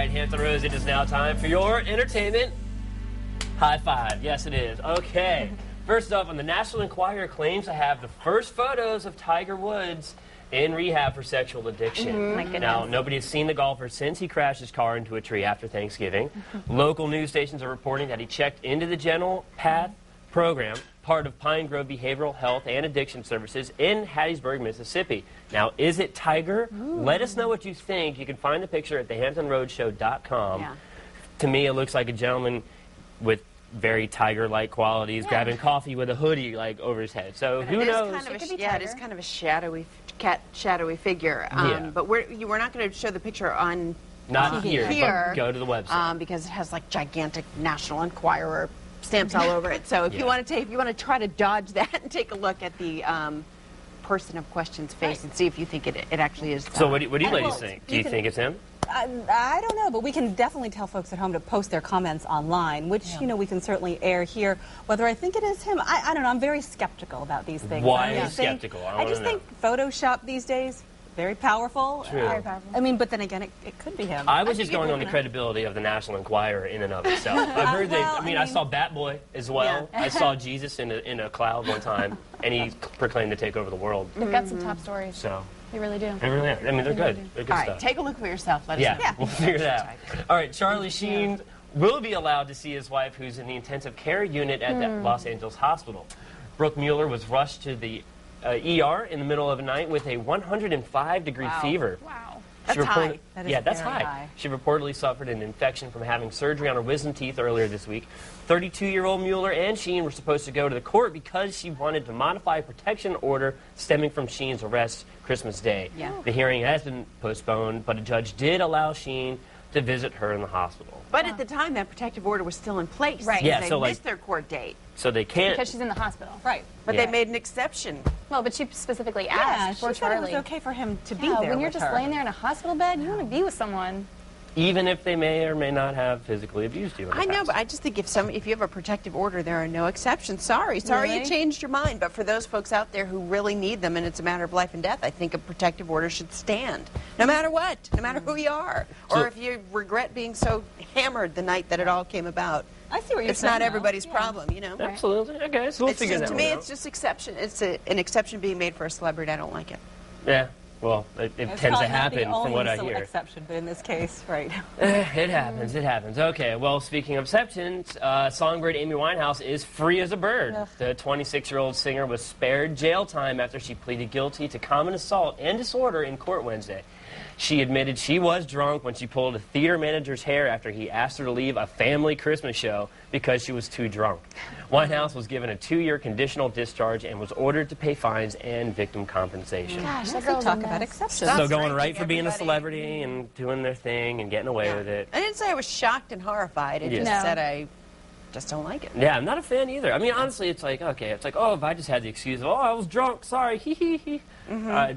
right, Hampton Roads, it is now time for your entertainment high five. Yes, it is. Okay. First up, on the National Enquirer claims to have the first photos of Tiger Woods in rehab for sexual addiction. My goodness. Now, nobody has seen the golfer since he crashed his car into a tree after Thanksgiving. Local news stations are reporting that he checked into the Gentle Path program, part of Pine Grove Behavioral Health and Addiction Services in Hattiesburg, Mississippi. Now, is it Tiger? Let us know what you think. You can find the picture at thehamptonroadshow.com. Yeah. To me, it looks like a gentleman with very tiger-like qualities, grabbing coffee with a hoodie like over his head. So who knows? It is kind of a shadowy figure. But we're not going to show the picture on Not here, here, but go to the website. because it has like gigantic National Enquirer stamps all over it. So if you want to try to dodge that and take a look at the person of question's face and see if you think it actually is. So what do you ladies think? Do you think it's him? I don't know, but we can definitely tell folks at home to post their comments online, which, you know, we can certainly air here. Whether I think it is him, I don't know. I'm very skeptical about these things. Why are you skeptical? I just think Photoshop these days, very powerful. True. Very powerful. I mean, but then again, it could be him. I was just going on the credibility of the National Enquirer in and of itself. I've heard I saw Bat Boy as well. I saw Jesus in a cloud one time, and he proclaimed to take over the world. They've got some top stories. So. They really do. They really are. I mean, they're good. They're good All right, stuff. take a look for yourself. Let us know. We'll figure it out. All right, Charlie Sheen will be allowed to see his wife, who's in the intensive care unit at the Los Angeles hospital. Brooke Mueller was rushed to the ER in the middle of the night with a 105-degree fever. Wow. That's high. That's high. high. She reportedly suffered an infection from having surgery on her wisdom teeth earlier this week. 32-year-old Mueller and Sheen were supposed to go to the court because she wanted to modify a protection order stemming from Sheen's arrest Christmas Day. Yeah. The hearing has been postponed, but a judge did allow Sheen to visit her in the hospital. But at the time, that protective order was still in place. Right. Yeah, They so, missed their court date. So they can't... Because she's in the hospital. Right. But Yeah. they made an exception. Well, but she specifically Yeah, asked she for said it Charlie. was okay for him to be Yeah, there when you're with just her. laying there in a hospital bed, you want to be with someone. Even if they may or may not have physically abused you in the I know, past. but I just think if you have a protective order, there are no exceptions. Sorry you Really? changed your mind. But for those folks out there who really need them and it's a matter of life and death, I think a protective order should stand, no matter what, no matter who you are, or if you regret being so hammered the night that it all came about. I see what you're It's saying. not though. everybody's problem, you know. Absolutely. Okay, so we'll It's figure just, that to one me, out. it's just exception. It's an exception being made for a celebrity. I don't like it. Yeah. Well, it It's tends to probably not happen the from only what I hear. exception, but in this case, right. It happens. It happens. Okay. Well, speaking of exceptions, songbird Amy Winehouse is free as a bird. Ugh. The 26-year-old singer was spared jail time after she pleaded guilty to common assault and disorder in court Wednesday. She admitted she was drunk when she pulled a theater manager's hair after he asked her to leave a family Christmas show because she was too drunk. Winehouse was given a 2-year conditional discharge and was ordered to pay fines and victim compensation. Gosh, that Let's girl's talk a about mess. exceptions. So going ranking right for being a everybody. celebrity and doing their thing and getting away with it. I didn't say I was shocked and horrified. I just No. said I just don't like it. Yeah, I'm not a fan either. I mean, honestly, it's like, okay, it's like, oh, if I just had the excuse of, oh, I was drunk, sorry, hee hee hee, I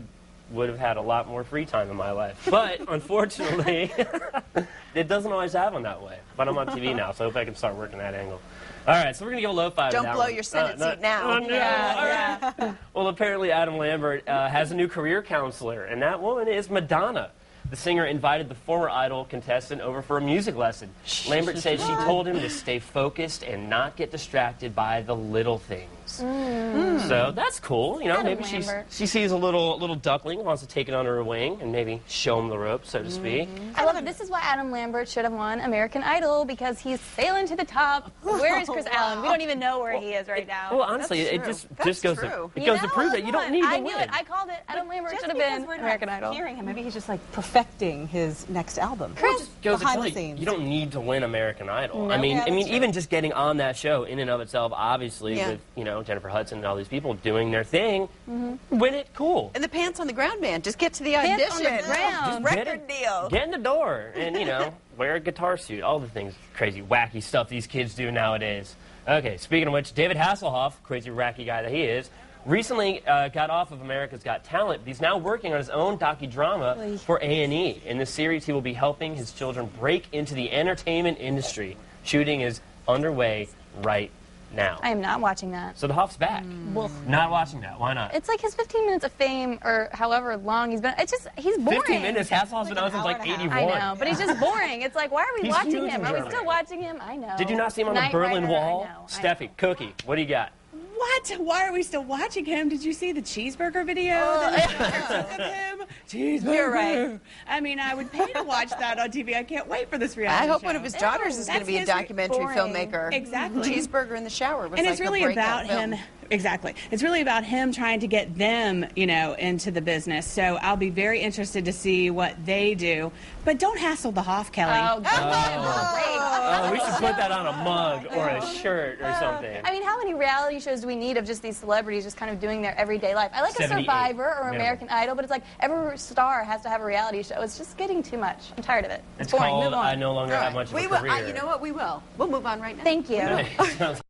would have had a lot more free time in my life. But, unfortunately, it doesn't always happen that way. But I'm on TV now, so I hope I can start working that angle. All right, so we're going to give a low five to Don't that blow one. your Senate seat now. Oh, no. Yeah, All right. Well, apparently Adam Lambert has a new career counselor, and that woman is Madonna. The singer invited the former Idol contestant over for a music lesson. Lambert said she told him to stay focused and not get distracted by the little things. So that's cool. You know, Adam maybe Lambert. she sees a little duckling, wants to take it under her wing and maybe show him the ropes, so to speak. I love it. This is why Adam Lambert should have won American Idol, because he's sailing to the top. Where is Chris Allen? We don't even know where he is right now. Well, honestly, it true. just That's goes true. to prove that you don't need to I win. knew it. I called it. Adam Lambert Just should have because been we're not American Idol. hearing him, maybe he's just like perfecting his next album. Well, it just goes to behind tell the you, scenes. you don't need to win American Idol. I No. mean, Yeah, that's even just getting on that show in and of itself, obviously, Yeah. with Jennifer Hudson and all these people doing their thing, win it, cool. And the pants on the ground, man. Just get to the Pants on audition. the ground. Just Get record it- deal. Get in the door and wear a guitar suit. All the things, crazy, wacky stuff these kids do nowadays. Okay, speaking of which, David Hasselhoff, crazy, wacky guy that he is, recently got off of America's Got Talent. He's now working on his own docudrama for A&E. In this series, he will be helping his children break into the entertainment industry. Shooting is underway right now. I am not watching that. So the Hoff's back. Not watching that. Why not? It's like his 15 minutes of fame, or however long he's been. It's just, he's boring. 15 minutes. Hasselhoff's been on since like 81. I know, but he's just boring. It's like, why are we He's watching huge him? in Are we Germany. still watching him? I know. Did you not see him on Knight the Berlin Rider, Wall? I know. Steffi, Cookie, what do you got? What? Why are we still watching him? Did you see the cheeseburger video that took of him? Cheeseburger. You're right. I mean, I would pay to watch that on TV. I can't wait for this reality I hope show. one of his daughters is going to That's be a his documentary boring. filmmaker. Exactly. Cheeseburger in the shower was And like it's really a breakout about film. him. Exactly. It's really about him trying to get them, into the business. So I'll be very interested to see what they do. But don't hassle the Hoff, Kelly. Oh, Oh, we should put that on a mug or a shirt or something. I mean, how many reality shows do we need of just these celebrities just kind of doing their everyday life? I like a 78 Survivor or minimum. American Idol, but it's like every star has to have a reality show. It's just getting too much. I'm tired of it. It's boring. called Move on. I no longer All have right. much of We a will. career. You know what? We will. We'll move on right now. Thank you. Sounds